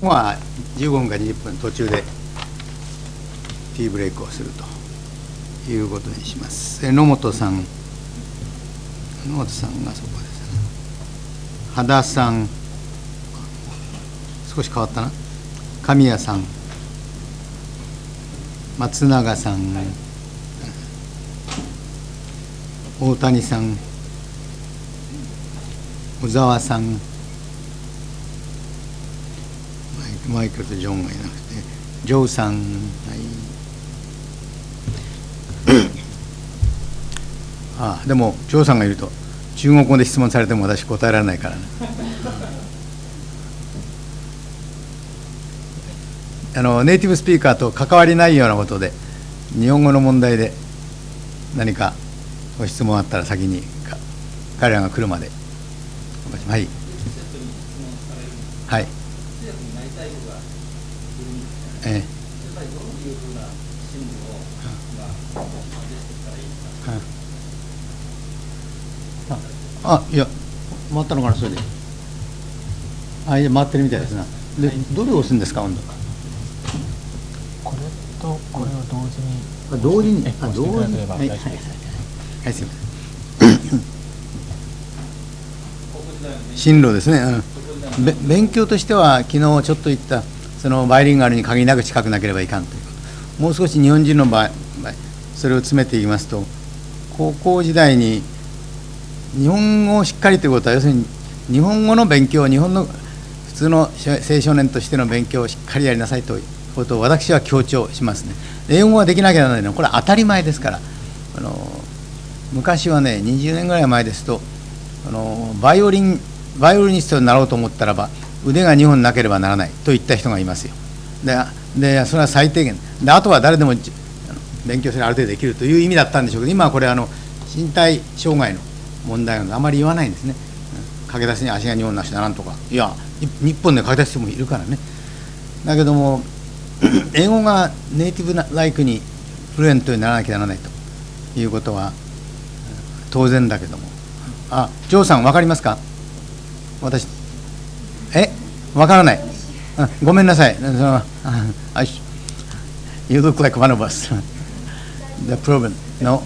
まあ15分か20分途中でティーブレイクをするということにします。野本さんがそこですね。羽田さん、少し変わったな。神谷さん、松永さん、大谷さん、小沢さん、マイケルとジョンがいなくて、ジョーさん、はい、でもジョーさんがいると中国語で質問されても私答えられないからね。ネイティブスピーカーと関わりないようなことで、日本語の問題で何かご質問あったら先に彼らが来るまで。はい。はい。いや、回ったのかな、それで。いや、回ってるみたいですな。で、どれを押すんですか、今度。これとこれを同時に。同時に。同時に。はい、すみません。進路ですね。勉強としては、昨日ちょっと言った、そのバイリンガルに限りなく近くなければいかんということ。もう少し日本人の場合、それを詰めていきますと、高校時代に日本語をしっかりということは、要するに日本語の勉強、日本の普通の青少年としての勉強をしっかりやりなさいということを私は強調しますね。英語ができなきゃならないのはこれは当たり前ですから。昔はね、20年ぐらい前ですと、バイオリニストになろうと思ったらば腕が2本なければならないといった人がいますよ。でそれは最低限で、あとは誰でも勉強するある程度できるという意味だったんでしょうけど、今はこれ身体障害の問題があまり言わないんですね。駆け出しに足が2本なしだなんとか、いや日本で駆け出す人もいるからね。だけども英語がネイティブライクにフルエントにならなきゃならないということは当然だけども、ジョーさん分かりますか？私分からない。ごめんなさい。You look like one of us. The problem, no.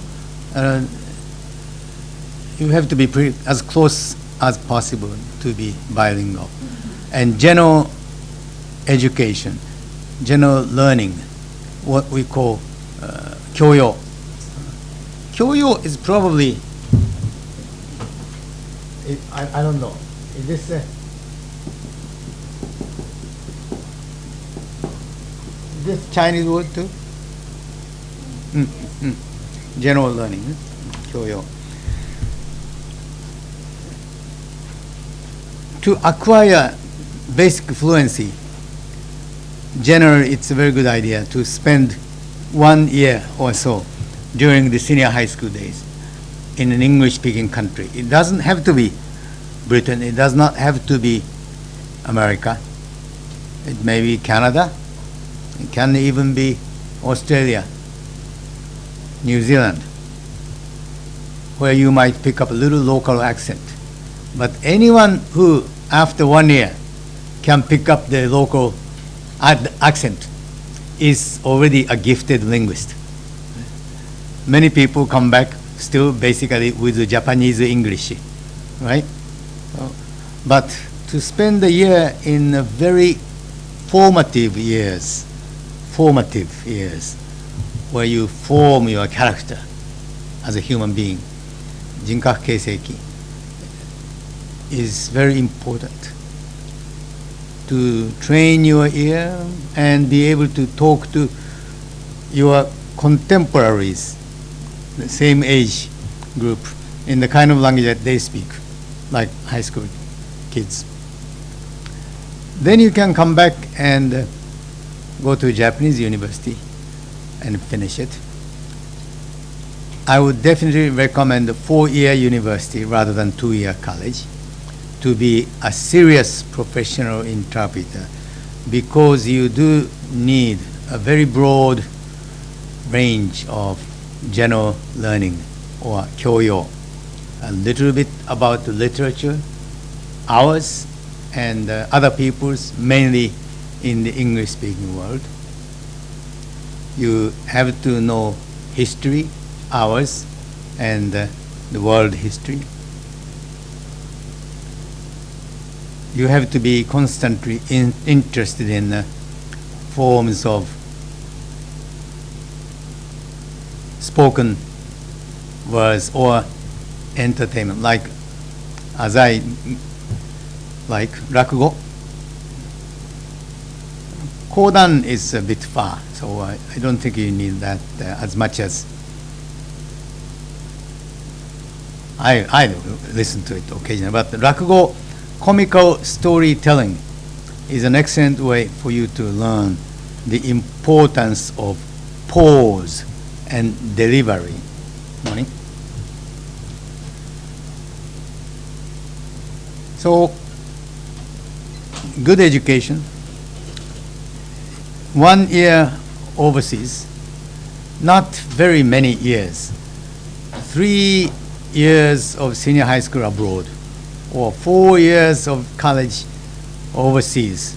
You have to be as close as possible to be bilingual. And general education, general learning, what we call 教養. 教養 is probably, I don't know, is this Chinese word too? General learning, 教養. To acquire basic fluency, generally it's a very good idea to spend 1 year or so during the senior high school days in an English-speaking country. It doesn't have to be Britain, it does not have to be America. It may be Canada, it can even be Australia, New Zealand, where you might pick up a little local accent. But anyone who, after 1 year, can pick up the local accent is already a gifted linguist. Many people come back still basically with the Japanese English, right? But to spend a year in a very formative years, where you form your character as a human being, 人格形成期 is very important to train your ear and be able to talk to your contemporaries, the same age group, in the kind of language that they speak, like high school kids. Then you can come back and go to Japanese university and finish it. I would definitely recommend a 4-year university rather than 2-year college to be a serious professional interpreter, because you do need a very broad range of general learning or 教養, a little bit about the literature, ours and other people's, mainly in the English-speaking world. You have to know history, ours, and the world history. You have to be constantly interested in forms of spoken words or entertainment, like as I like rakugo. Kodan is a bit far, so I don't think you need that as much as I listen to it occasionally. But rakugo, comical storytelling, is an excellent way for you to learn the importance of pause and delivery. So, good education, 1 year overseas, not very many years, 3 years of senior high school abroad, or 4 years of college overseas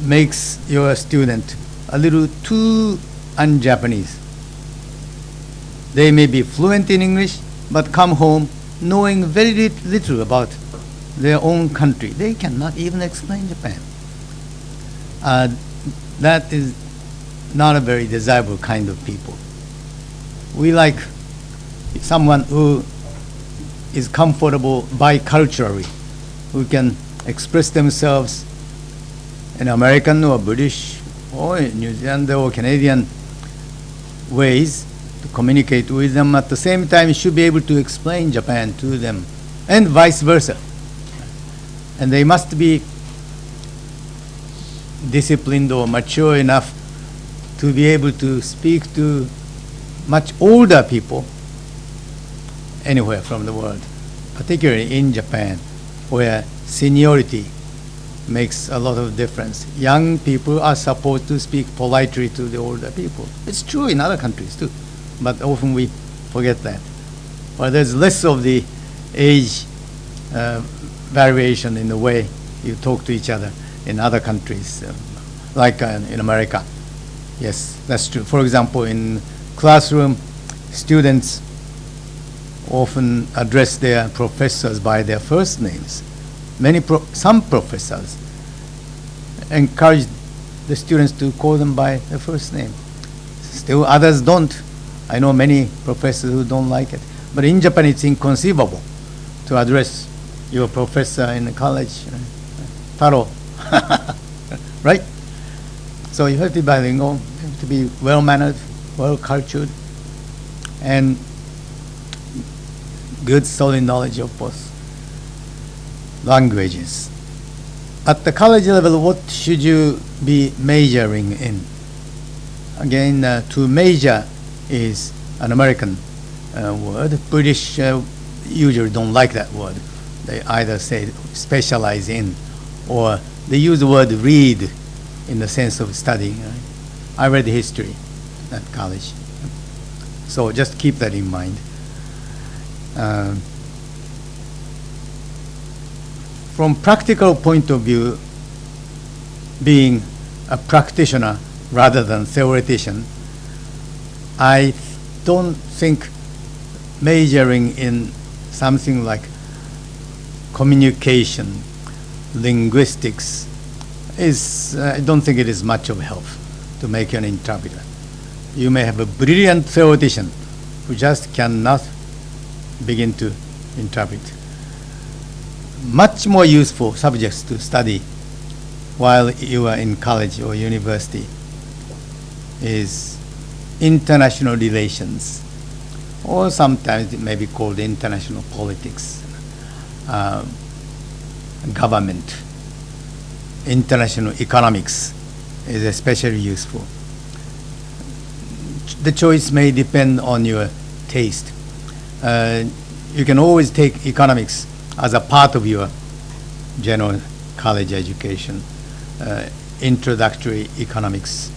makes your student a little too un-Japanese. They may be fluent in English, but come home knowing very little about their own country. They cannot even explain Japan. That is not a very desirable kind of people. We like someone who is comfortable biculturally, who can express themselves in American or British or New Zealand or Canadian ways to communicate with them. At the same time, you should be able to explain Japan to them, and vice versa. And they must be disciplined or mature enough to be able to speak to much older people anywhere from the world, particularly in Japan, where seniority makes a lot of difference. Young people are supposed to speak politely to the older people. It's true in other countries too, but often we forget that. Well, there's less of the age variation in the way you talk to each other in other countries, like in America. Yes, that's true. For example, in classroom, students often address their professors by their first names. Some professors encourage the students to call them by their first name. Still others don't. I know many professors who don't like it. But in Japan, it's inconceivable to address your professor in college, Taro, right? So you have to be bilingual, you have to be well-mannered, well-cultured, and good, solid knowledge of both languages. At the college level, what should you be majoring in? Again, to major is an American word. British usually don't like that word. They either say specialize in, or they use the word read in the sense of studying. Right? I read history at college. So just keep that in mind. From practical point of view, being a practitioner rather than theoretician, I don't think majoring in something like communication, linguistics is, I don't think it is much of help to make an interpreter. You may have a brilliant theoretician who just cannot begin to interpret. Much more useful subjects to study while you are in college or university is international relations, or sometimes it may be called international politics, government, international economics is especially useful. The choice may depend on your taste. You can always take economics as a part of your general college education, introductory economics,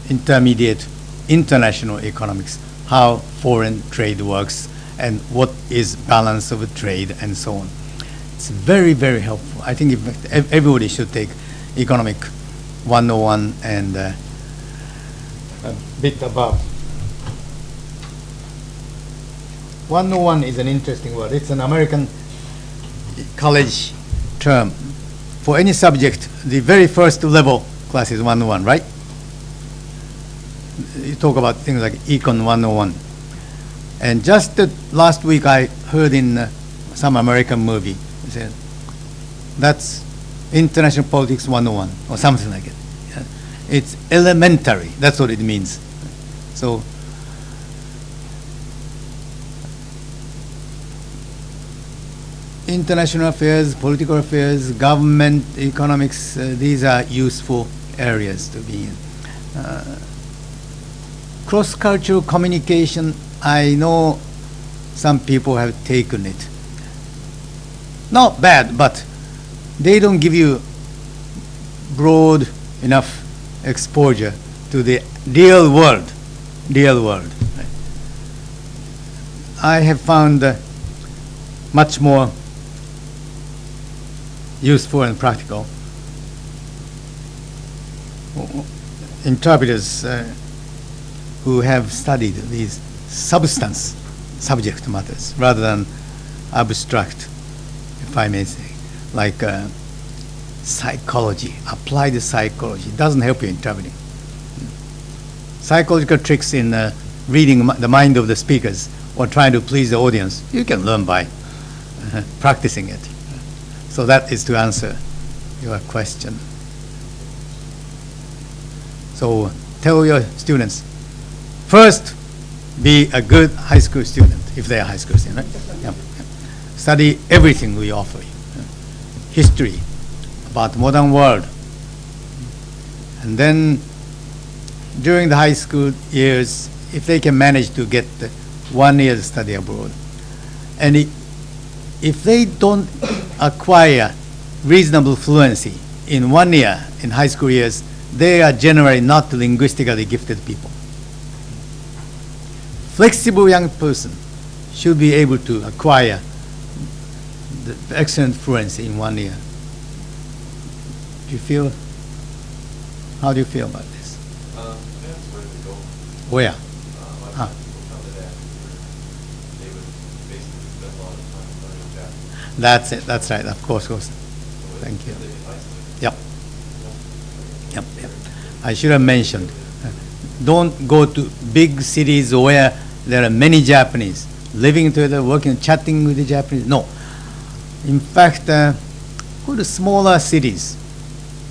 intermediate international economics, how foreign trade works and what is balance of trade and so on. It's very, very helpful. I think everybody should take economic 101 and a bit above. 101 is an interesting word. It's an American college term. For any subject, the very first level class is 101, right? You talk about things like Econ 101. And just last week I heard in some American movie, they said, that's International Politics 101 or something like it. Yeah. It's elementary, that's what it means. So, international affairs, political affairs, government, economics, these are useful areas to be in. Cross-cultural communication, I know some people have taken it. Not bad, but they don't give you broad enough exposure to the real world. Right? I have found much more useful and practical interpreters who have studied these subject matters rather than abstract, if I may say, like psychology, applied psychology. It doesn't help you in interpreting. Psychological tricks in reading the mind of the speakers or trying to please the audience, you can learn by practicing it. So that is to answer your question. So tell your students, first, be a good high school student, if they are high school students, right? Yeah. Study everything we offer you. History, about modern world. And then during the high school years, if they can manage to get 1 year study abroad, and if they don't acquire reasonable fluency in 1 year in high school years, they are generally not linguistically gifted people. Flexible young person should be able to acquire the excellent fluency in 1 year. Do you feel? How do you feel about this? That's where to go. Where? People come to that, they would basically spend a lot of time learning Japanese. That's it. That's right. Of course. Thank you. Yep. I should have mentioned. Don't go to big cities where there are many Japanese living together, working, chatting with the Japanese. No. In fact, go to smaller cities.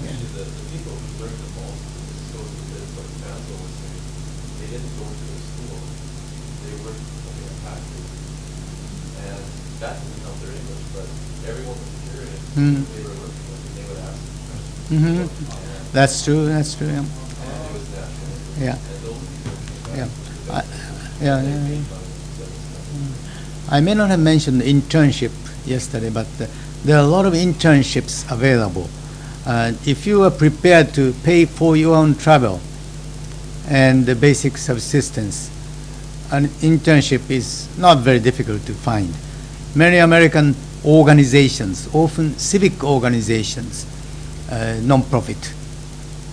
Actually, the people who learned the most, this goes with this, what Basil was saying, they didn't go to a school. They worked in a factory. And that didn't help their English, but everyone was curious. They were working with, and they would ask questions. That's true. That's true. Yeah. And it was natural. Yeah. And those people came Yeah. back. I may not have mentioned internship yesterday, but there are a lot of internships available. If you are prepared to pay for your own travel and the basic subsistence, an internship is not very difficult to find. Many American organizations, often civic organizations, non-profit,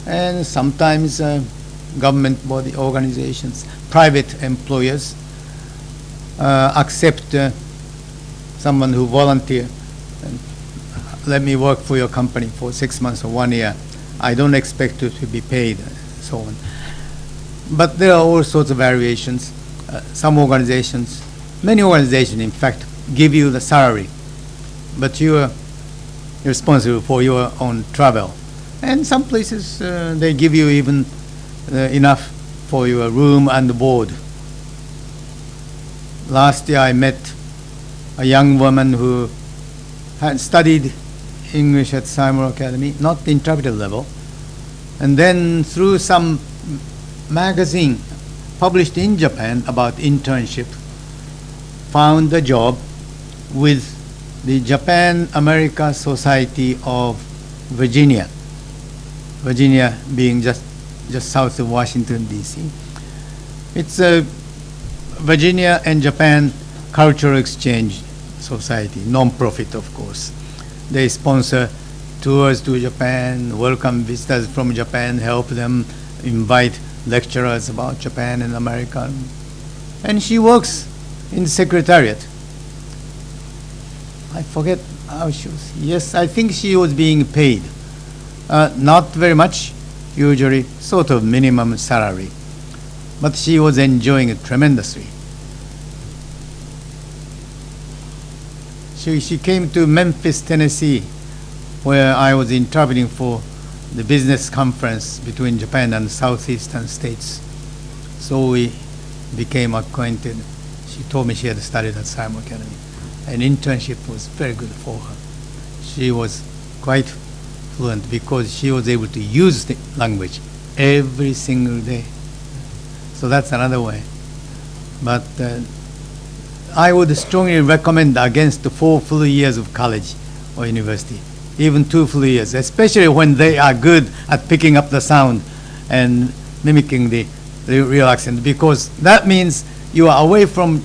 and sometimes government body organizations, private employers accept someone who volunteer and let me work for your company for 6 months or 1 year. I don't expect to be paid, so on. But there are all sorts of variations. Some organizations, many organizations, in fact, give you the salary, but you are responsible for your own travel. And some places, they give you even enough for your room and board. Last year I met a young woman who had studied English at Simon Academy, not the interpreter level, and then through some magazine published in Japan about internship, found a job with the Japan-America Society of Virginia. Virginia being just south of Washington, D.C. It's a Virginia and Japan Cultural Exchange Society, non-profit, of course. They sponsor tours to Japan, welcome visitors from Japan, help them, invite lecturers about Japan and America. And she works in the secretariat. I forget how she was. Yes, I think she was being paid. Not very much, usually sort of minimum salary. But she was enjoying it tremendously. She came to Memphis, Tennessee, where I was interpreting for the business conference between Japan and southeastern states. So we became acquainted. She told me she had studied at Simon Academy. An internship was very good for her. She was quite fluent because she was able to use the language every single day. So that's another way. But I would strongly recommend against 4 full years of college or university, even 2 full years, especially when they are good at picking up the sound and mimicking the real accent, because that means you are away from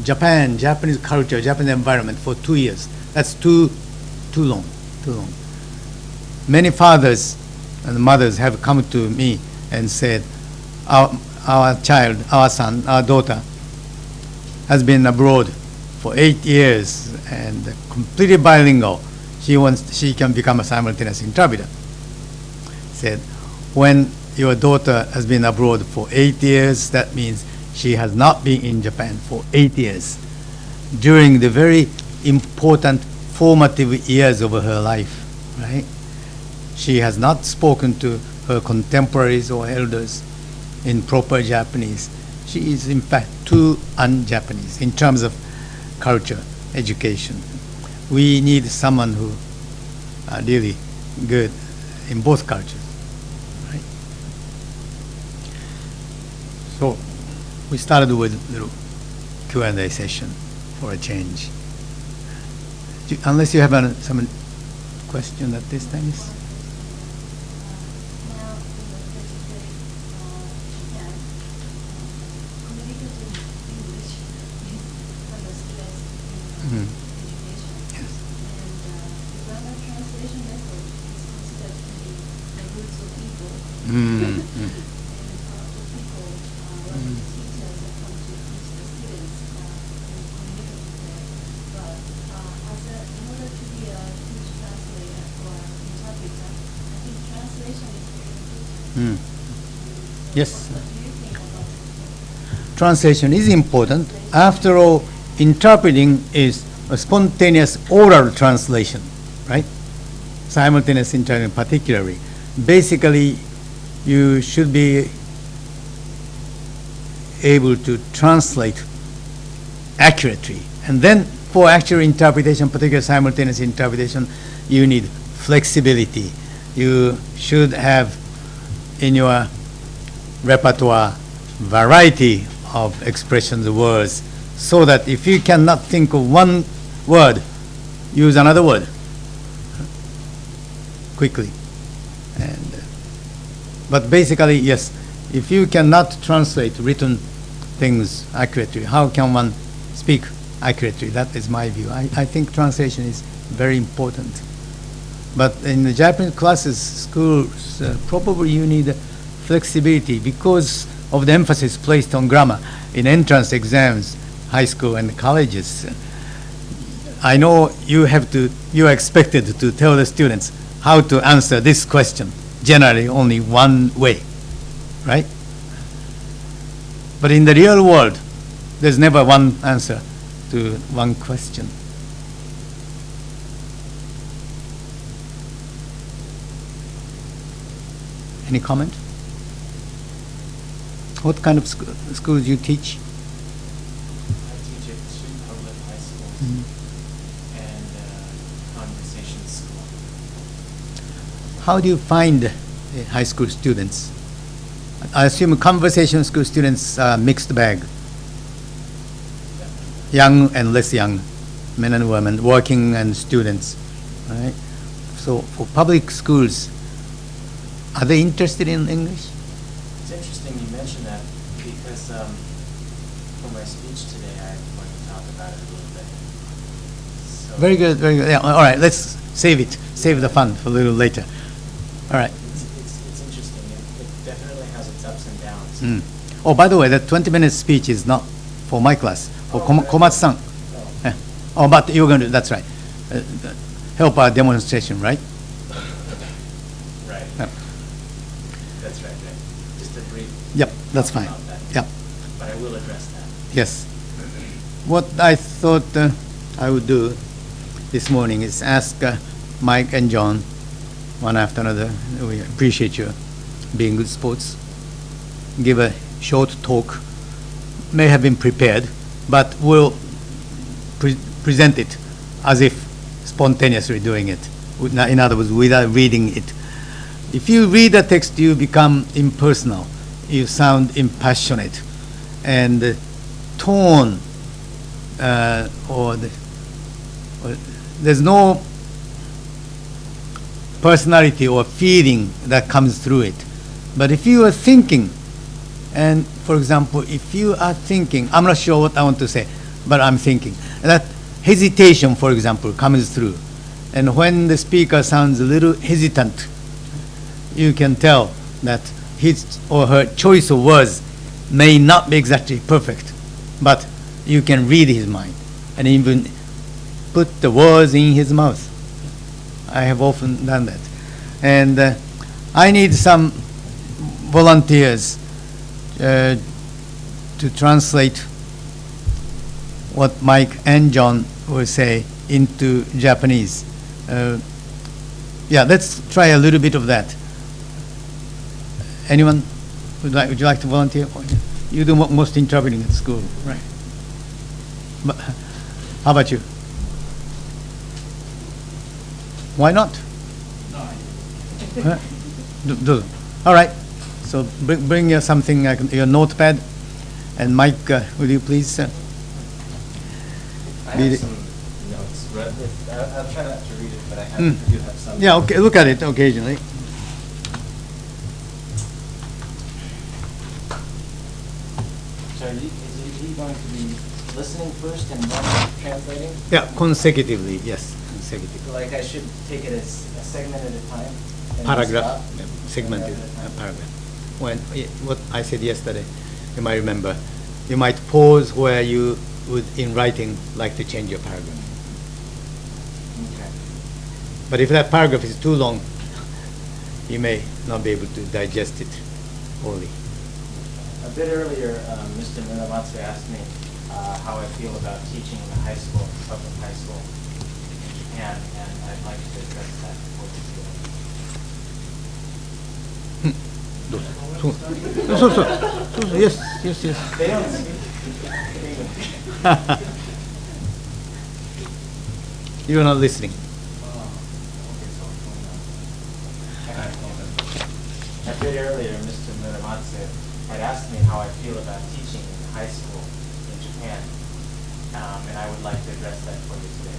Japan, Japanese culture, Japanese environment for 2 years. That's too long. Many fathers and mothers have come to me and said, our child, our son, our daughter has been abroad for 8 years and completely bilingual. She can become a simultaneous interpreter. Said, when your daughter has been abroad for 8 years, that means she has not been in Japan for 8 years. During the very important formative years of her life, right? She has not spoken to her contemporaries or elders in proper Japanese. She is in fact too un-Japanese in terms of culture, education. We need someone who are really good in both cultures, right? So we started with a little Q&A session for a change. Unless you have some question at this time. Yes? Yes. Translation is important. After all, interpreting is a spontaneous oral translation, right? Simultaneous interpreting particularly. Basically, you should be able to translate accurately. And then for actual interpretation, particularly simultaneous interpretation, you need flexibility. You should have in your repertoire variety of expressions, words, so that if you cannot think of one word, use another word quickly. But basically, yes, if you cannot translate written things accurately, how can one speak accurately? That is my view. I think translation is very important. But in the Japanese classes, schools, probably you need flexibility because of the emphasis placed on grammar in entrance exams, high school and colleges. I know you are expected to tell the students how to answer this question, generally only one way, right? But in the real world, there's never one answer to one question. Any comment? What kind of schools do you teach? I teach at 2 public high schools and conversation school. How do you find high school students? I assume conversation school students are mixed bag. Young and less young, men and women, working and students, right? So for public schools, are they interested in English? It's interesting you mention that because for my speech today, I'm going to talk about it a little bit. So Very good, very good. Yeah, all right, let's save it save the fun for a little later. All right. It's interesting. It definitely has its ups and downs. Oh, by the way, that 20-minute speech is not for my class, for Komatsu-san. Oh. Oh, but you're going to, that's right. Help our demonstration, right? Right. Yeah. That's right. Just a brief. Yep, that's talk fine. about that. Yep. But I will address that. Yes. What I thought I would do this morning is ask Mike and John, one after another. We appreciate you being good sports. Give a short talk. May have been prepared, but we'll present it as if spontaneously doing it. In other words, without reading it. If you read a text, you become impersonal. You sound impassionate. And the tone there's no personality or feeling that comes through it. But if you are thinking, and for example, if you are thinking, I'm not sure what I want to say, but I'm thinking, that hesitation, for example, comes through. And when the speaker sounds a little hesitant, you can tell that his or her choice of words may not be exactly perfect, but you can read his mind and even put the words in his mouth. I have often done that. And I need some volunteers to translate what Mike and John will say into Japanese. Yeah, let's try a little bit of that. Anyone would you like to volunteer? You do most interpreting at school, right? But how about you? Why not? Huh? Do. All right. So bring something like your notepad, and Mike, will you please? I have some notes. I'll try not to read it, but I do have some. Yeah. Okay. Look at it occasionally. So is he going to be listening first and then translating? Yeah, consecutively. Yes, consecutively. Like I should take it as a segment at a time? And Paragraph, stop? segmented Paragraph at a time. paragraph. When what I said yesterday, you might remember. You might pause where you would, in writing, like to change your paragraph. Okay. But if that paragraph is too long, you may not be able to digest it wholly. A bit earlier, Mr. Muramatsu asked me how I feel about teaching in the high school, public high school in Japan, and I'd like to address that for you today. Yes. They don't speak English. You are not listening. A bit earlier, Mr. Muramatsu had asked me how I feel about teaching in high school in Japan, and I would like to address that for you today.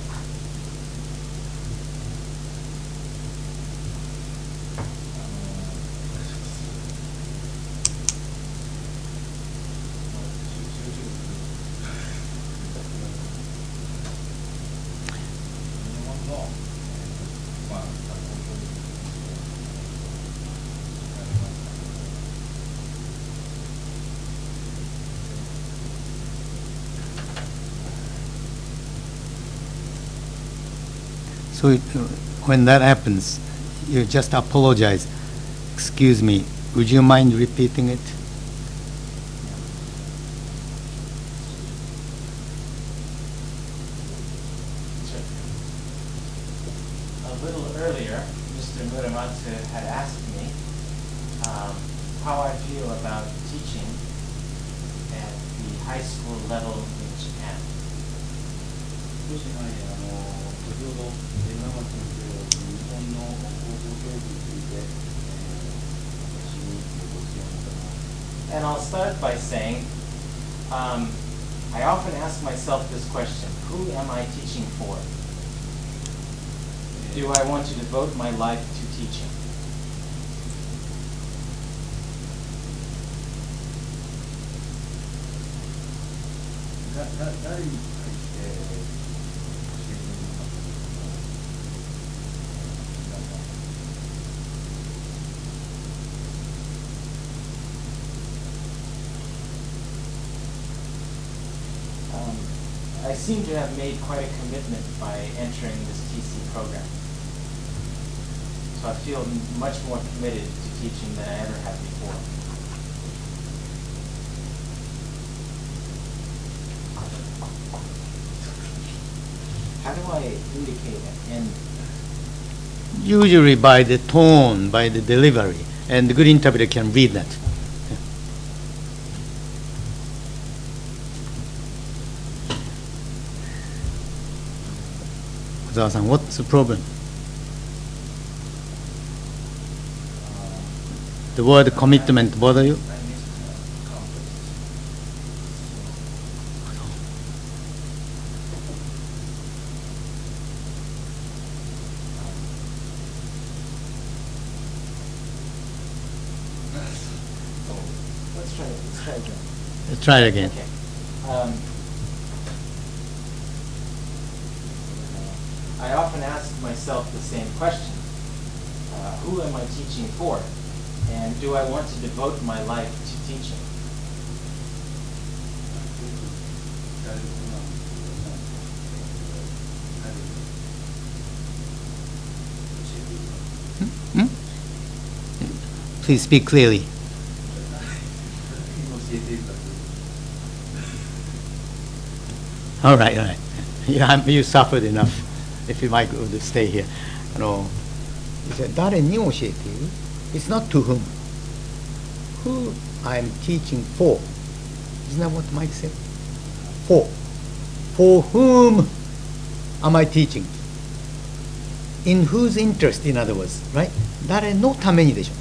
So when that happens, you just apologize. Excuse me, would you mind repeating it? A little earlier, Mr. Muramatsu had asked me how I feel about teaching at the high school level in Japan. 少し前、先ほど、村松先生が日本の高校教育について、私にご質問をいただきました。 And I'll start by saying, I often ask myself this question: who am I teaching for? Do I want to devote my life to teaching? 誰に対して教えているのかという I seem to have made quite a commitment by entering this TC program. So I feel much more committed to teaching than I ever have before. How do I indicate an end? Usually by the tone, by the delivery, and the good interpreter can read that. Ozawa-san, what's the problem? The word commitment bother you? Let's try again. Let's try it again. Okay. I often ask myself the same question. Who am I teaching for? And do I want to devote my life to teaching? Please speak clearly. All right, all right. You suffered enough. If you might stay here. He said, 誰に教えている? It's not to whom. Who I'm teaching for. Isn't that what Mike said? For. For whom am I teaching? In whose interest, in other words, right? 誰のためにでしょ?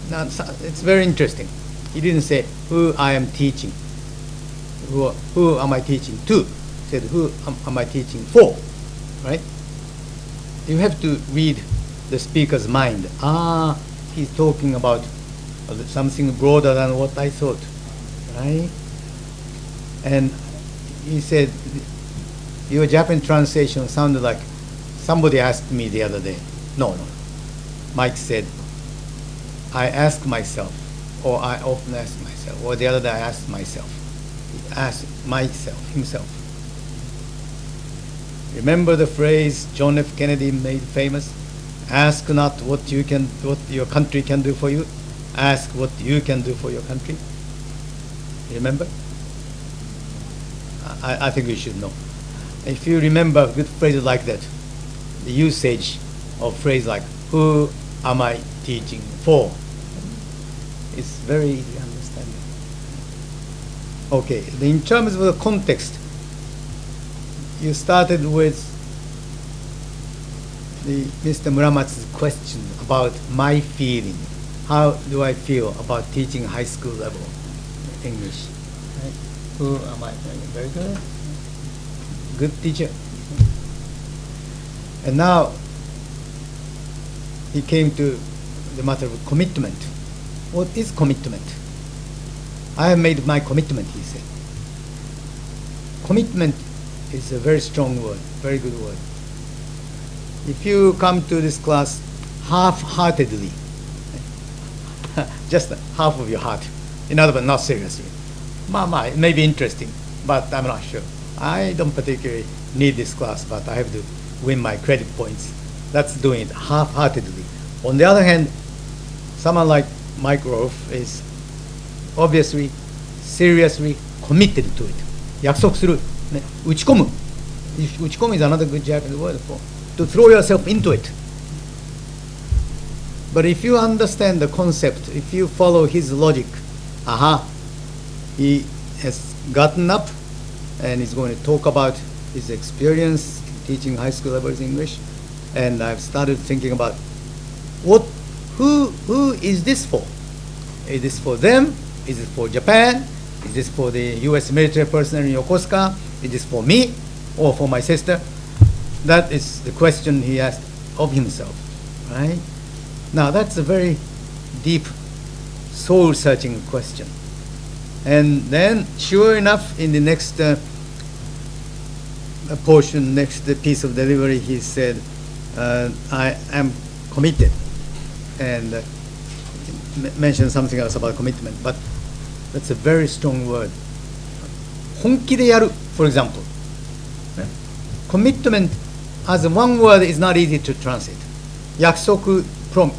Now, it's very interesting. He didn't say who I am teaching. Who am I teaching to? He said who am I teaching for? Right? You have to read the speaker's mind. He's talking about something broader than what I thought. Right? And he said, your Japanese translation sounded like somebody asked me the other day. No. Mike said, I ask myself, or I often ask myself, or the other day I asked myself. He asked himself. Remember the phrase John F. Kennedy made famous? Ask not what your country can do for you. Ask what you can do for your country. Remember? I think you should know. If you remember good phrases like that, the usage of phrase like, who am I teaching for? It's very easy to understand. Okay, in terms of the context, you started with Mr. Muramatsu's question about my feeling. How do I feel about teaching high school level English? Right? Who am I? Very good. Good teacher. And now he came to the matter of commitment. What is commitment? I have made my commitment, he said. Commitment is a very strong word, very good word. If you come to this class half-heartedly, just half of your heart, in other words, not seriously, it may be interesting, but I'm not sure. I don't particularly need this class, but I have to win my credit points. That's doing it half-heartedly. On the other hand, someone like Mike Rolfe is obviously, seriously committed to it. 約束する。ね、打ち込む。打ち込む is another good Japanese word for to throw yourself into it. But if you understand the concept, if you follow his logic, he has gotten up and he's going to talk about his experience teaching high school levels English, and I've started thinking about who is this for? Is this for them? Is it for Japan? Is this for the U.S. military personnel in Yokosuka? Is this for me or for my sister? That is the question he asked of himself, right? Now that's a very deep, soul-searching question. And then, sure enough, in the next portion, next piece of delivery, he said, I am committed, and mentioned something else about commitment, but that's a very strong word. 本気でやる for example commitment as one word is not easy to translate 約束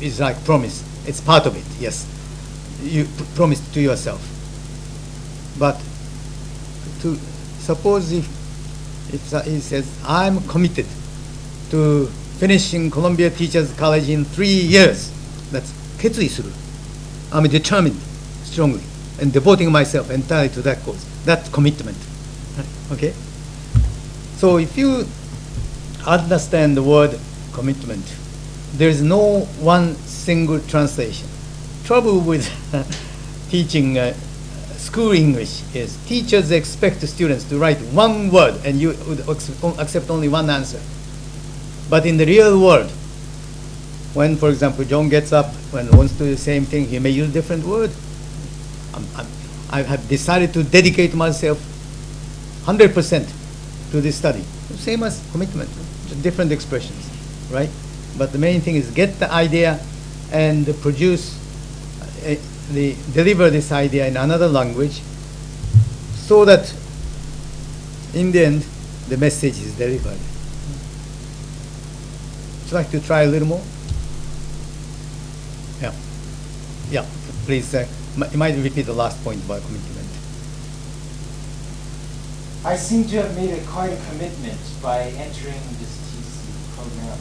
is like promise it's part of it yes you promise to yourself but to suppose if he says I'm committed to finishing Columbia Teachers College in 3 years that's 決意する I'm determined strongly and devoting myself entirely to that cause that's commitment okay so if you understand the word commitment there is no one single translation trouble with teaching school English is teachers expect students to write one word and you would accept only one answer. But in the real world, when, for example, John gets up and wants to do the same thing, he may use a different word. I have decided to dedicate myself 100% to this study. Same as commitment, just different expressions, right? But the main thing is get the idea and produce deliver this idea in another language so that in the end the message is delivered. Would you like to try a little more? Yeah, please, you might repeat the last point about commitment. I seem to have made quite a commitment by entering this TC program.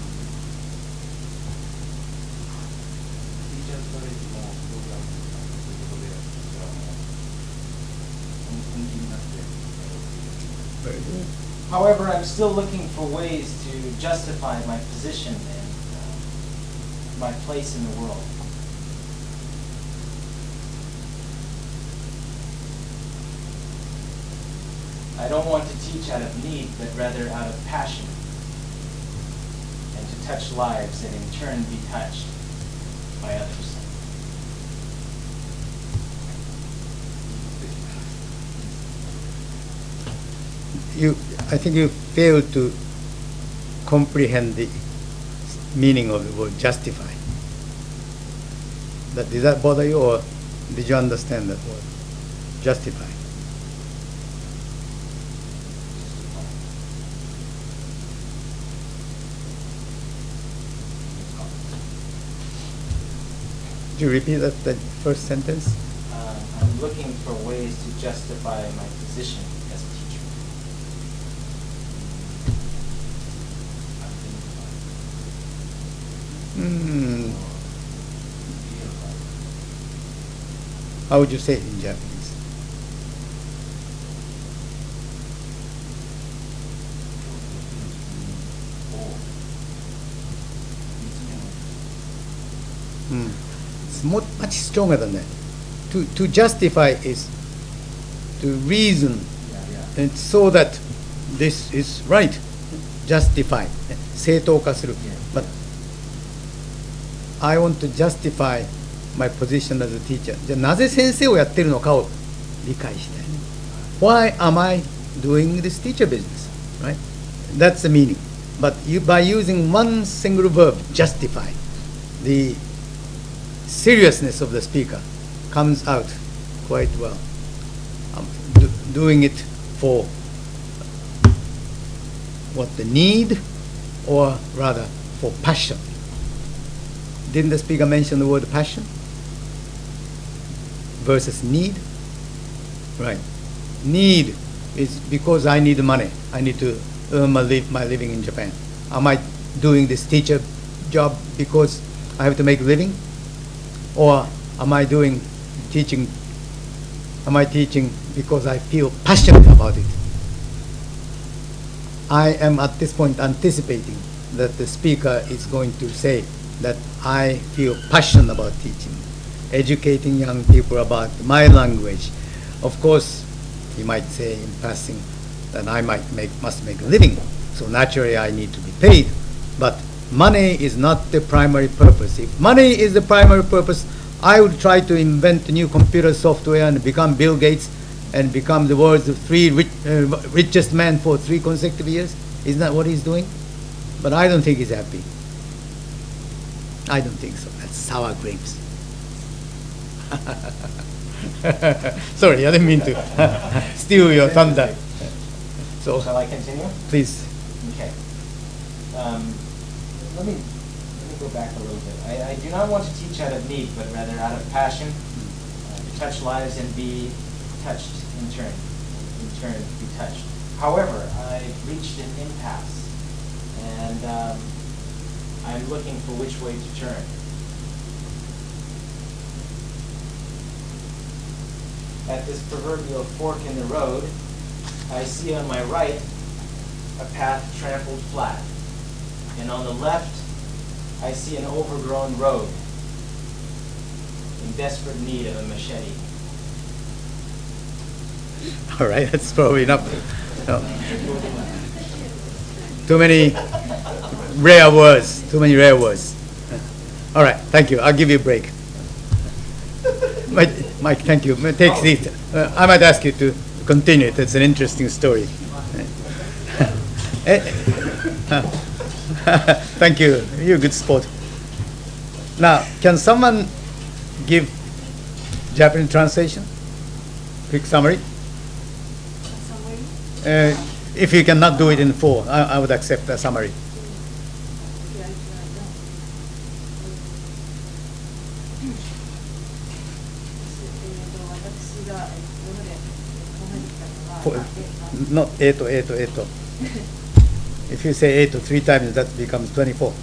ティーチャーズカレッジのプログラムということで、私は本気になって Very good. However, I'm still looking for ways to justify my position and my place in the world. I don't want to teach out of need, but rather out of passion, and to touch lives and in turn be touched by others. I think you failed to comprehend the meaning of the word justify. Did that bother you, or did you understand that word? Justify. Could you repeat that first sentence? I'm looking for ways to justify my position as a teacher. How would you say it in Japanese? It's much stronger than that. To justify is to reason, and so that this is right. Justify. 正当化する. But I want to justify my position as a teacher. じゃあなぜ先生をやってるのかを理解して。Why am I doing this teacher business? Right? That's the meaning. But by using one single verb, justify, the seriousness of the speaker comes out quite well. Doing it for what the need, or rather for passion. Didn't the speaker mention the word passion versus need? Right. Need is because I need money. I need to earn my living in Japan. Am I doing this teacher job because I have to make a living? Or am I teaching because I feel passionate about it? I am at this point anticipating that the speaker is going to say that I feel passionate about teaching, educating young people about my language. Of course, he might say in passing that I must make a living, so naturally I need to be paid. But money is not the primary purpose. If money is the primary purpose, I would try to invent new computer software and become Bill Gates and become the world's richest man for 3 consecutive years. Isn't that what he's doing? But I don't think he's happy. I don't think so. That's sour grapes. Sorry, I didn't mean to steal your thunder. So, Shall I continue? please. Okay. Let me go back a little bit. I do not want to teach out of need, but rather out of passion, to touch lives and be touched in turn be touched. However, I've reached an impasse, and I'm looking for which way to turn. At this proverbial fork in the road, I see on my right a path trampled flat, and on the left, I see an overgrown road in desperate need of a machete. All right, that's probably enough. No. Too many rare words. All right, thank you. I'll give you a break. Mike, thank you. Take a seat. I might ask you to continue it. It's an interesting story. Thank you. You're a good sport. Now, can someone give Japanese translation? Quick summary. If you cannot do it in 4, I would accept a summary. Not 8. If you say 8 3 times, that becomes 24.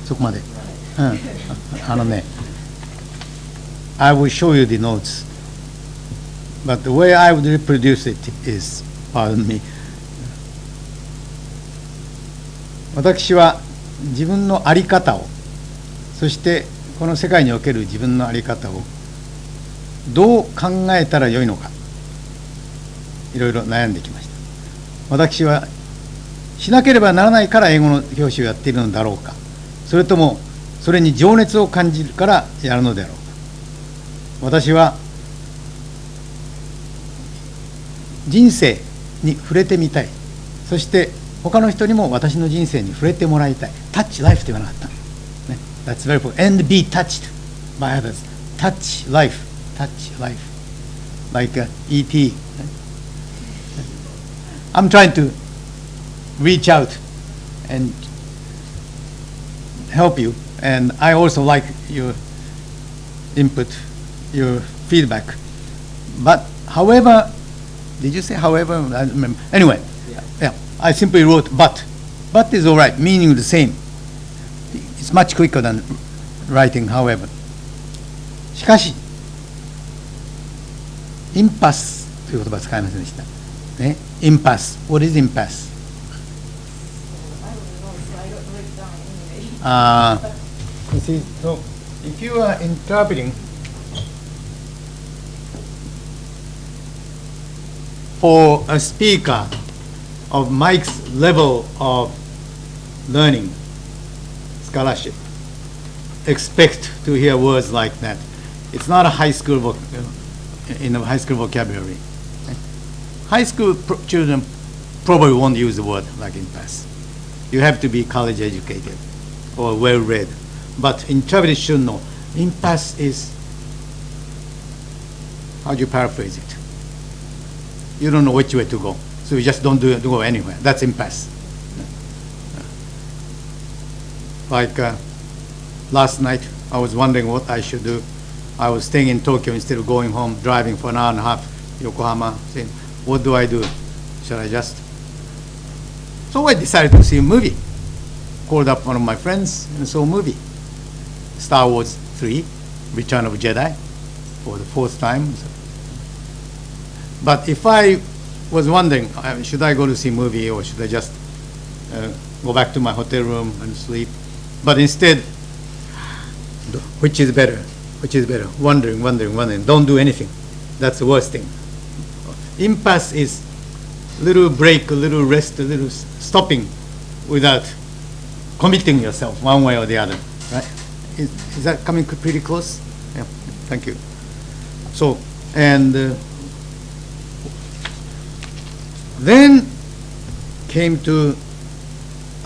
そこまで。I will show you the notes, but the way I would reproduce it is, pardon me. 私は自分の在り方を、そしてこの世界における自分の在り方をどう考えたらよいのか、いろいろ悩んできました。私はしなければならないから英語の教師をやっているのだろうか、それともそれに情熱を感じるからやるのであろうか。私は人生に触れてみたい。そして他の人にも私の人生に触れてもらいたい。Touch life と言わなかった、ね。That's very important. And be touched by others. Touch life. Touch life. Like E.T. I'm trying to reach out and help you. And I also like your input, your feedback. But however, did you say however? I don't remember. Anyway, yeah, I simply wrote but. But is all right, meaning the same. It's much quicker than writing however. しかし、インパスという言葉を使いませんでした。ね、インパス。What is impasse? You see, so if you are interpreting for a speaker of Mike's level of learning, scholarship, expect to hear words like that. It's not a high school in a high school vocabulary. High school children probably won't use the word like impasse. You have to be college educated or well read. But interpreters should know. Impasse is, how do you paraphrase it? You don't know which way to go, so you just don't go anywhere. That's impasse. Like last night, I was wondering what I should do. I was staying in Tokyo instead of going home, driving for an hour and a half, Yokohama, saying, what do I do? Should I just? So I decided to see a movie. called up one of my friends and saw a movie, Star Wars 3, Return of Jedi, for the 4th time. But if I was wondering, should I go to see a movie or should I just go back to my hotel room and sleep? But instead, which is better? Which is better? Wondering. Don't do anything. That's the worst thing. Impasse is little break, a little rest, a little stopping without committing yourself one way or the other, right? Is that coming pretty close? Yeah, thank you. So, and then came to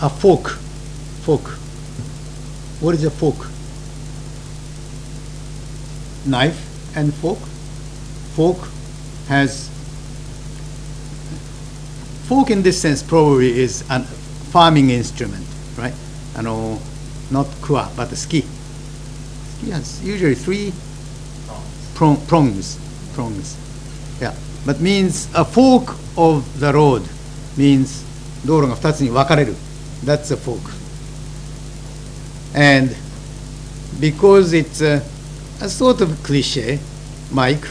a fork. What is a fork? Knife and fork. Fork in this sense probably is a farming instrument, right? Not kua, but ski. Ski has usually 3 prongs. Yeah, but means a fork of the road means 道路が2つに分かれる. That's a fork. And because it's a sort of cliche, Mike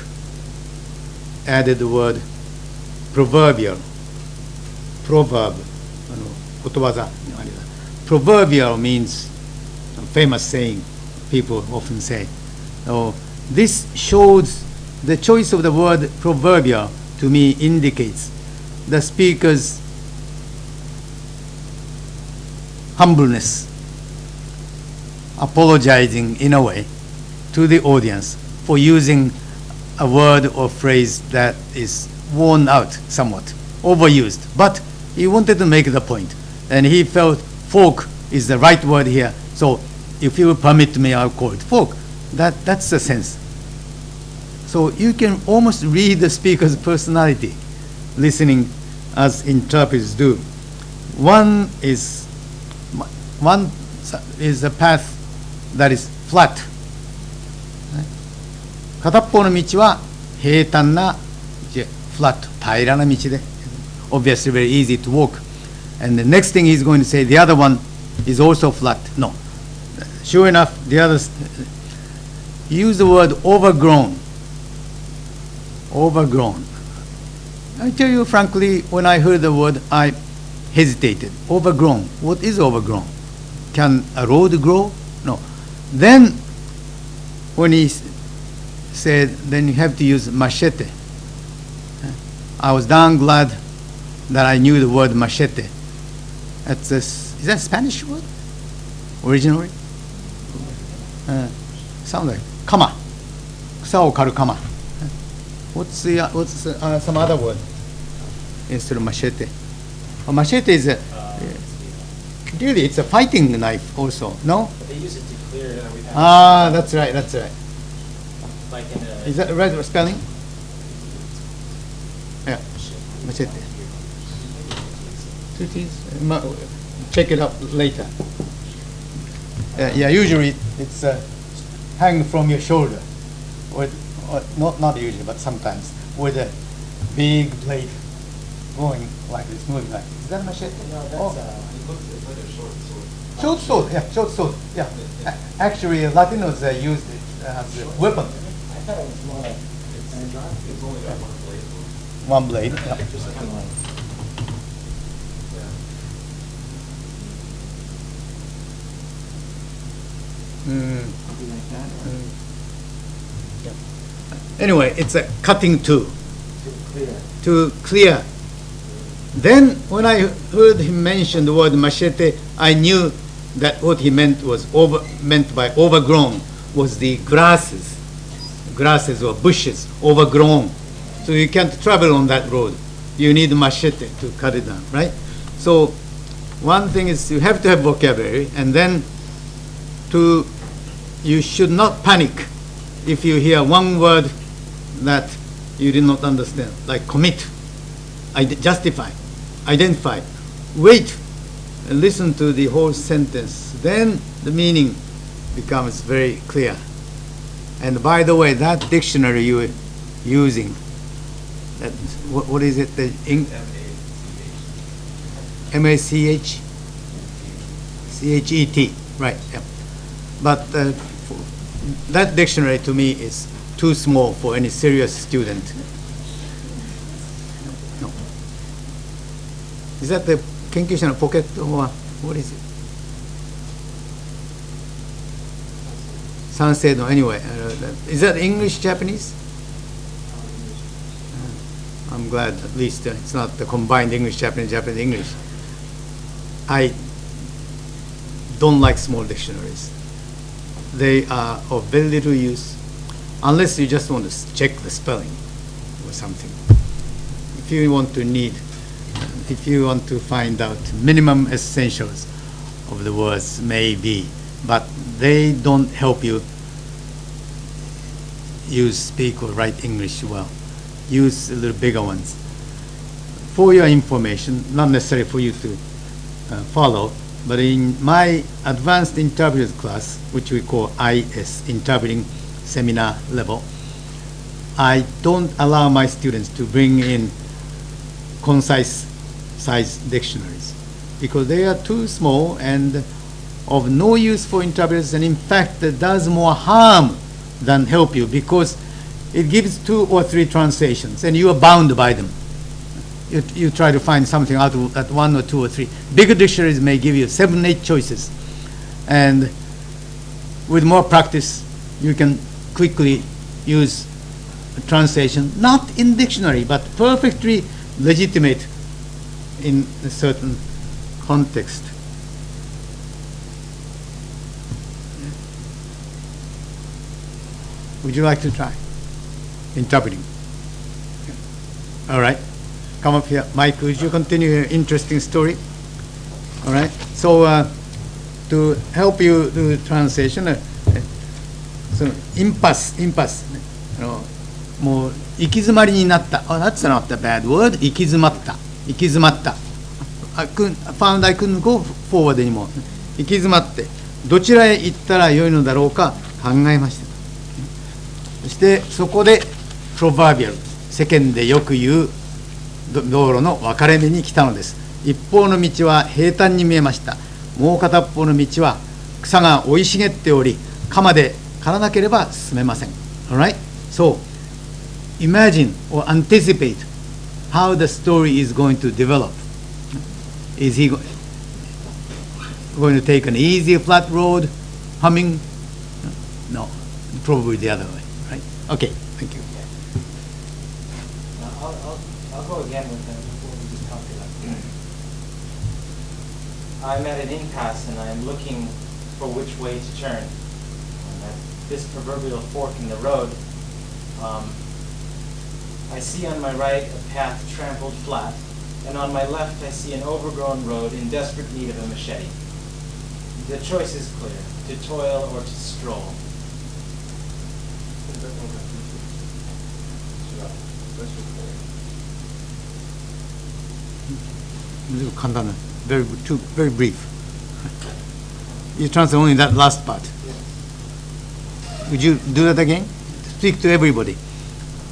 added the word proverbial. Proverb. ことわざ. Proverbial means a famous saying people often say. So this shows the choice of the word proverbial to me indicates the speaker's humbleness, apologizing in a way to the audience for using a word or phrase that is worn out somewhat, overused. But he wanted to make the point, and he felt fork is the right word here. So if you will permit me, I'll call it fork. That's the sense. So you can almost read the speaker's personality, listening as interpreters do. One is a path that is flat. 片っぽの道は平坦な道、flat 平らな道で obviously very easy to walk. And the next thing he's going to say, the other one is also flat. No. Sure enough, the others use the word overgrown. Overgrown. I tell you frankly, when I heard the word, I hesitated. Overgrown. What is overgrown? Can a road grow? No. Then, when he said, then you have to use machete. I was darn glad that I knew the word machete. Is that a Spanish word? Originally? Sounds like kama. 草を刈る鎌. What's some other word instead of machete? Machete is really it's a fighting knife also. No? But they use it to clear. That's right. Like in a, Is that right spelling? Yeah, machete. Check it out later. Yeah, usually it's hang from your shoulder, or not usually, but sometimes with a big blade going like this, moving like this. Is that a machete? no, that's It's like a short sword. Short sword. Yeah, short sword. Yeah. Actually, Latinos used it as a weapon. I thought it was more like It's only got one blade. One blade. Yeah. just kind of like. Something like that, or Anyway, it's a cutting tool to clear. to clear. Then, when I heard him mention the word machete, I knew that what he meant by overgrown was the grasses or bushes, overgrown. So you can't travel on that road. You need machete to cut it down, right? So one thing is you have to have vocabulary, and then you should not panic if you hear one word that you did not understand, like commit, justify, identify. Wait and listen to the whole sentence. Then the meaning becomes very clear. And by the way, that dictionary you were using, that, what is it? The M-A-C-H. M-A-C-H? CHET, right, yeah. But that dictionary to me is too small for any serious student. No. Is that the Kenkyu-sha no pocket or what is it? Sansei no, anyway. Is that English, Japanese? I'm glad at least it's not the combined English, Japanese, Japanese, English. I don't like small dictionaries. They are of very little use unless you just want to check the spelling or something. If you want to find out minimum essentials of the words, maybe, but they don't help you speak or write English well. Use a little bigger ones. For your information, not necessarily for you to follow, but in my advanced interpreters class, which we call IS, interpreting seminar level, I don't allow my students to bring in concise size dictionaries because they are too small and of no use for interpreters, and in fact it does more harm than help you because it gives 2 or 3 translations and you are bound by them. You try to find something out at 1 or 2 or 3. Bigger dictionaries may give you 7, 8 choices, and with more practice you can quickly use a translation, not in dictionary but perfectly legitimate in a certain context. Would you like to try interpreting? All right, come up here. Mike, would you continue your interesting story? All right, so to help you do translation, so impasse,もう行き詰まりになった。Oh, that's not a bad word. 行き詰まった。行き詰まった。found I couldn't go forward anymore. 行き詰まってどちらへ行ったらよいのだろうか考えました。そしてそこでプロバービアル、世間でよく言う道路の分かれ目に来たのです。一方の道は平坦に見えました。もう片方の道は草が生い茂っており、鎌で刈らなければ進めません。Alright? So, imagine or anticipate how the story is going to develop. Is he going to take an easy flat road, humming? No, probably the other way. Right? Okay, thank you. I'll go again with what we just talked about. I'm at an impasse and I'm looking for which way to turn. And at this proverbial fork in the road, I see on my right a path trampled flat, and on my left I see an overgrown road in desperate need of a machete. The choice is clear, to toil or to stroll. Very brief. You translate only that last part. Would you do that again? Speak to everybody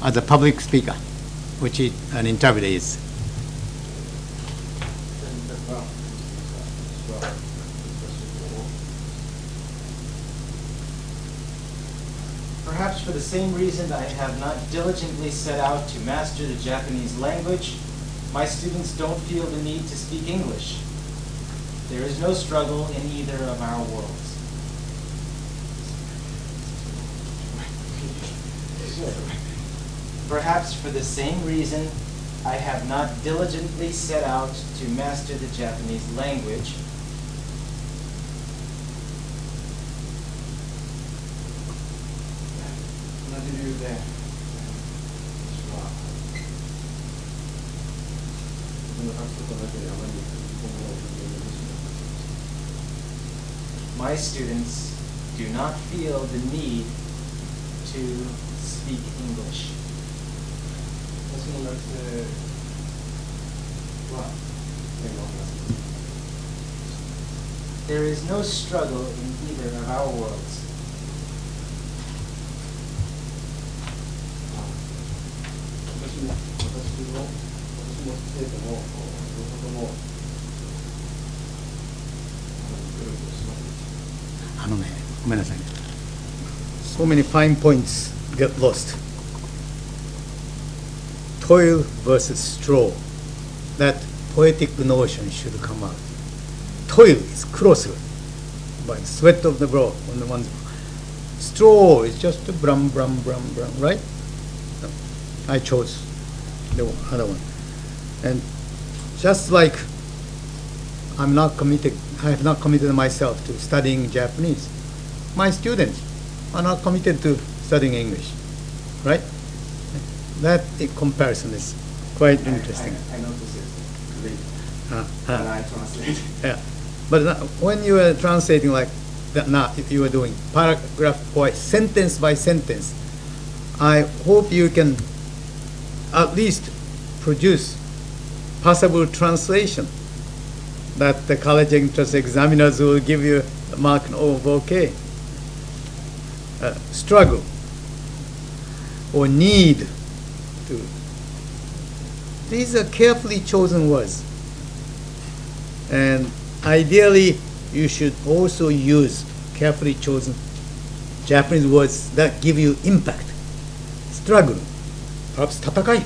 as a public speaker, which an interpreter is. Perhaps for the same reason I have not diligently set out to master the Japanese language, my students don't feel the need to speak English. There is no struggle in either of our worlds. Perhaps for the same reason I have not diligently set out to master the Japanese language, my students do not feel the need to speak English. There is no struggle in either of our worlds. 努力をします。あのね、ごめんなさいね。So many fine points get lost. Toil versus straw. That poetic notion should come out. Toil is closer by the sweat of the brow on the one's. Straw is just a brum, brum, brum, brum, right? I chose the other one. And just like I have not committed myself to studying Japanese, my students are not committed to studying English, right? That comparison is quite interesting. I noticed it later when I translate. Yeah, but when you are translating like that, now you are doing paragraph by sentence by sentence, I hope you can at least produce possible translation that the college entrance examiners will give you a mark of okay. Struggle or need to. These are carefully chosen words. And ideally, you should also use carefully chosen Japanese words that give you impact. Struggle, perhaps 戦い。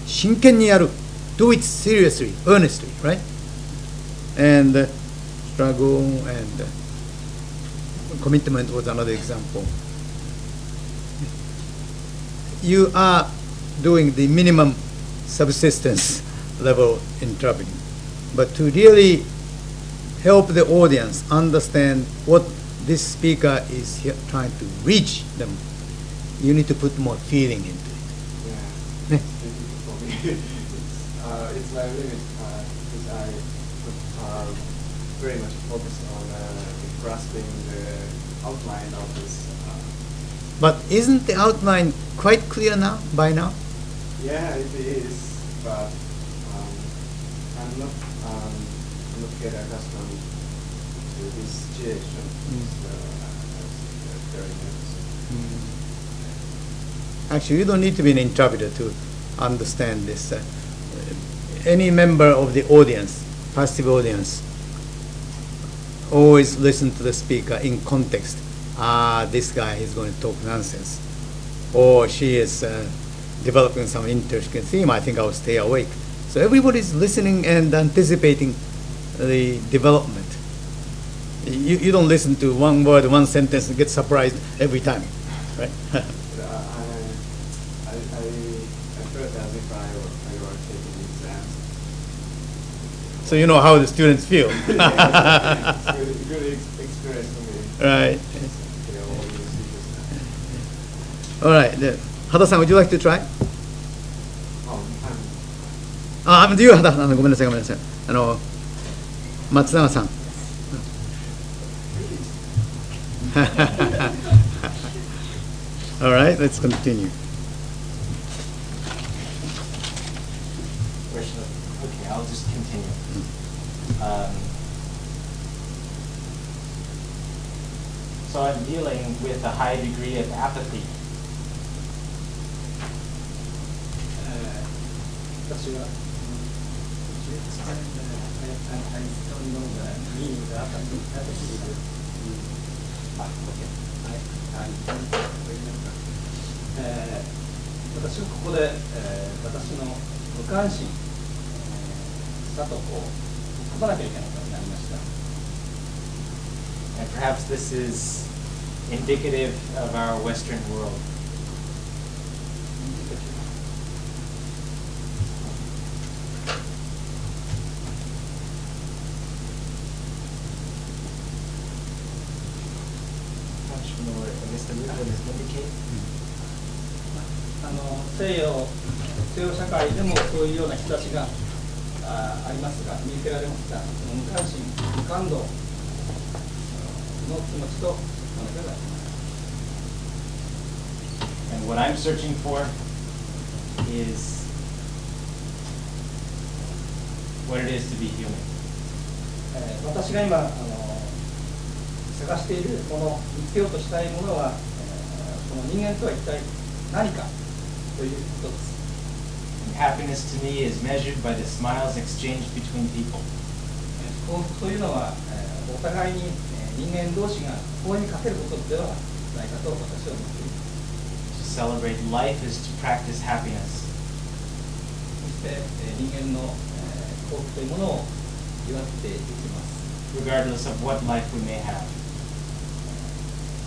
真剣にやる。Do it seriously, earnestly, right? And struggle and commitment was another example. You are doing the minimum subsistence level in traveling. But to really help the audience understand what this speaker is here trying to reach them, you need to put more feeling into it. Yeah, it's difficult for me. It's my limit because I very much focus on grasping the outline of this. But isn't the outline quite clear now, by now? Yeah, it is, but I'm not get accustomed to this situation. So I'm very nervous. Actually, you don't need to be an interpreter to understand this. Any member of the audience, passive audience, always listen to the speaker in context. This guy is going to talk nonsense. Or she is developing some interesting theme. I think I'll stay awake. So everybody's listening and anticipating the development. You don't listen to one word, one sentence and get surprised every time, right? I felt as if I were taking exams. So you know how the students feel. It's a good experience for me. Right. You know, all these speakers. All right. Hada-san, would you like to try? Do you, Hada? ごめんなさい。松永さん。All right, let's continue. Okay, I'll just continue. So I'm dealing with a high degree of apathy. 私は私はここで、私の無関心だとこう書かなきゃいけないことになりました。And perhaps this is indicative of our Western world. Not sure, I guess the movement is indicated. 西洋社会でもそういうような人たちがありますが、見受けられますが、無関心、無感動の気持ちとその手があります。And what I'm searching for is what it is to be human. 私が今探しているもの、見つけようとしたいものは、この人間とは一体何かということです。And happiness to me is measured by the smiles exchanged between people. 幸福というのは、お互いに、人間同士が法にかけることではないかと私は思っています。To celebrate life is to practice happiness. そして、人間の、幸福というものを祝っていきます。Regardless of what life we may have.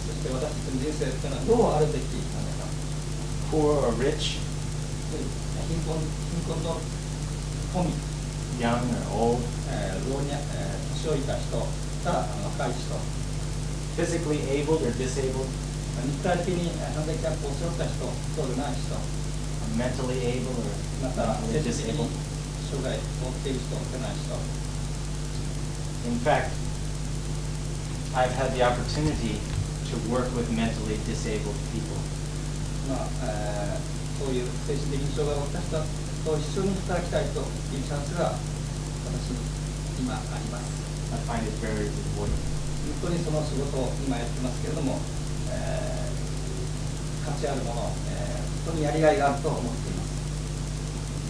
そして私たちの人生というのはどうあるべきなのか。Poor or rich, 貧困の富、young or old, 老若、年老いた人から若い人、 physically able or disabled, 肉体的にハンディキャップを背負った人、そうでない人、 mentally able or また mentally 精神的 disabled. に障害を持っている人、持ってない人。In fact, I've had the opportunity to work with mentally disabled people. そういう精神的に障害を負った人と一緒に働きたいというチャンスが私に今あります。I find it very rewarding. 本当にその仕事を今やってますけれども、価値あるもの、本当にやりがいがあると思っています。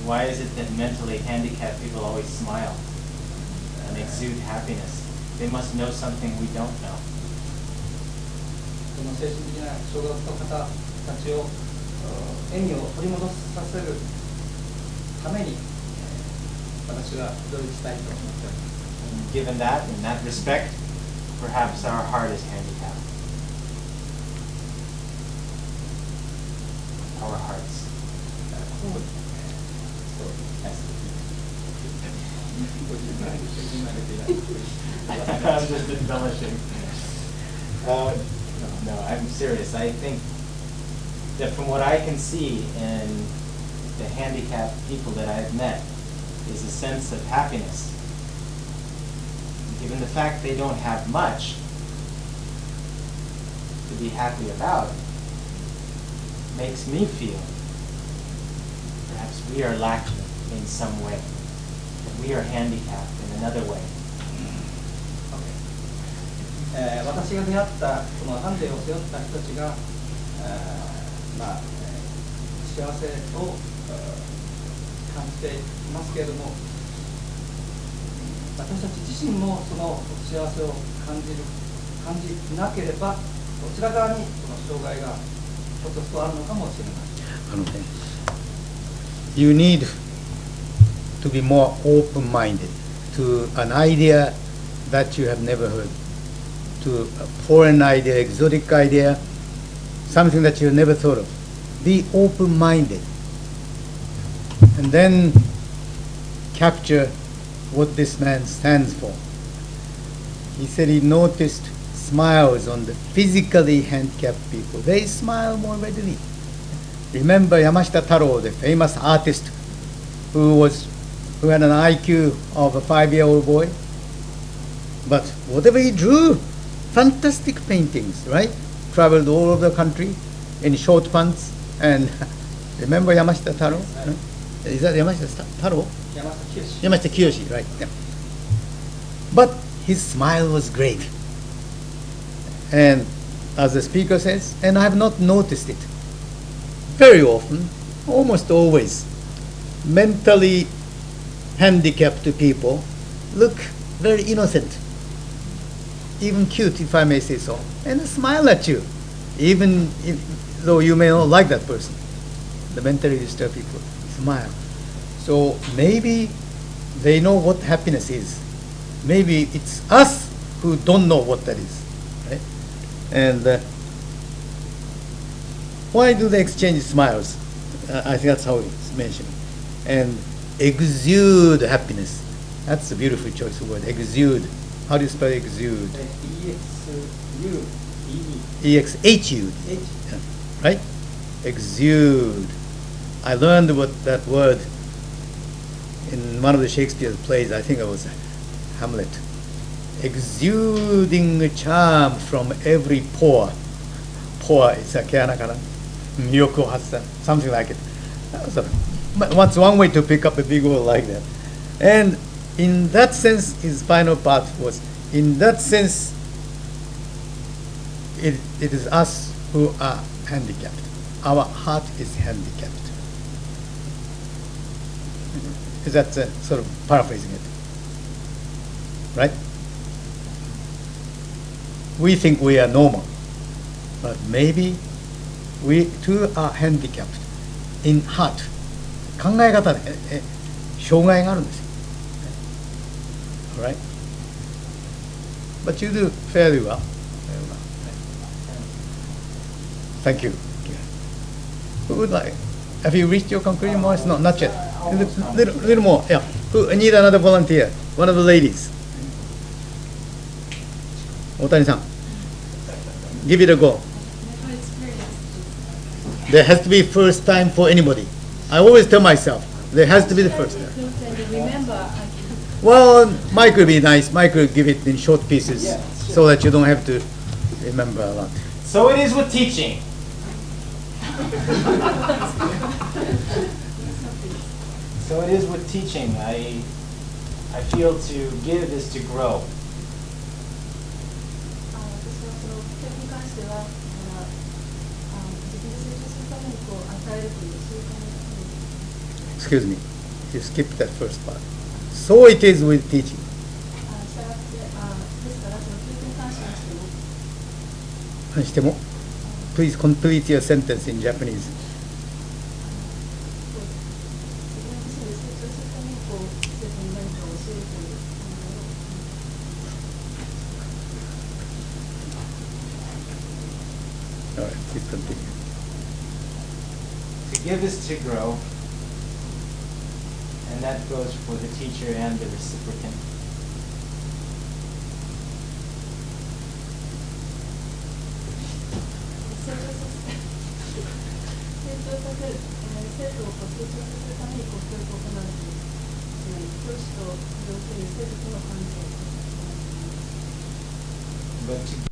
Why is it that mentally handicapped people always smile and exude happiness? They must know something we don't know. その精神的な障害を負った方たちを笑みを取り戻させるために、私はいろいろしたいと思っております。And given that, in that respect, perhaps our heart is handicapped. Our hearts. I'm just embellishing. No, I'm serious. I think that from what I can see in the handicapped people that I've met is a sense of happiness. Given the fact they don't have much to be happy about, makes me feel perhaps we are lacking in some way, that we are handicapped in another way. 私が出会ったこのハンデを背負った人たちが、幸せを感じていますけれども、私たち自身もその幸せを感じなければ、こちら側にその障害がちょっとずつあるのかもしれません。You need to be more open-minded to an idea that you have never heard, to a foreign idea, exotic idea, something that you never thought of. Be open-minded, and then capture what this man stands for. He said he noticed smiles on the physically handicapped people. They smile more readily. Remember Yamashita Taro, the famous artist who had an IQ of a 5-year-old boy? But whatever he drew, fantastic paintings, right? Traveled all over the country in short pants. And remember Yamashita Taro? Right. Is that Yamashita Taro? Yamashita Kiyoshi, right? Yeah. But his smile was great. And as the speaker says, and I have not noticed it, very often, almost always, mentally handicapped people look very innocent, even cute, if I may say so, and smile at you, even though you may not like that person. The mentally disturbed people smile. So maybe they know what happiness is. Maybe it's us who don't know what that is, right? And why do they exchange smiles? I think that's how it's mentioned. And exude happiness. That's a beautiful choice of word. Exude. How do you spell exude? E-X-H-U. Right? Exude. I learned what that word in one of the Shakespeare plays. I think it was Hamlet. Exuding a charm from every pore. Pore is a keanakana. Miyoko hasa. Something like it. What's one way to pick up a big word like that? And in that sense, his final part was, in that sense, it is us who are handicapped. Our heart is handicapped. Is that sort of paraphrasing it? right? We think we are normal, but maybe we too are handicapped in heart. 考え方で障害があるんですよ。Alright? But you do fairly well. Thank you. Who would like? Have you reached your conclusion, Morris? No, not yet. Little more. Yeah. Who? I need another volunteer. One of the ladies. 大谷さん。Give it a go. There has to be first time for anybody. I always tell myself, there has to be the first time. Well, Mike will be nice. Mike will give it in short pieces so that you don't have to remember a lot. So it is with teaching. So it is with teaching. I feel to give is to grow. Excuse me, you skipped that first part. So it is with teaching. しても Please complete your sentence in Japanese. All right, please continue. To give is to grow, and that goes for the teacher and the reciprocant. But to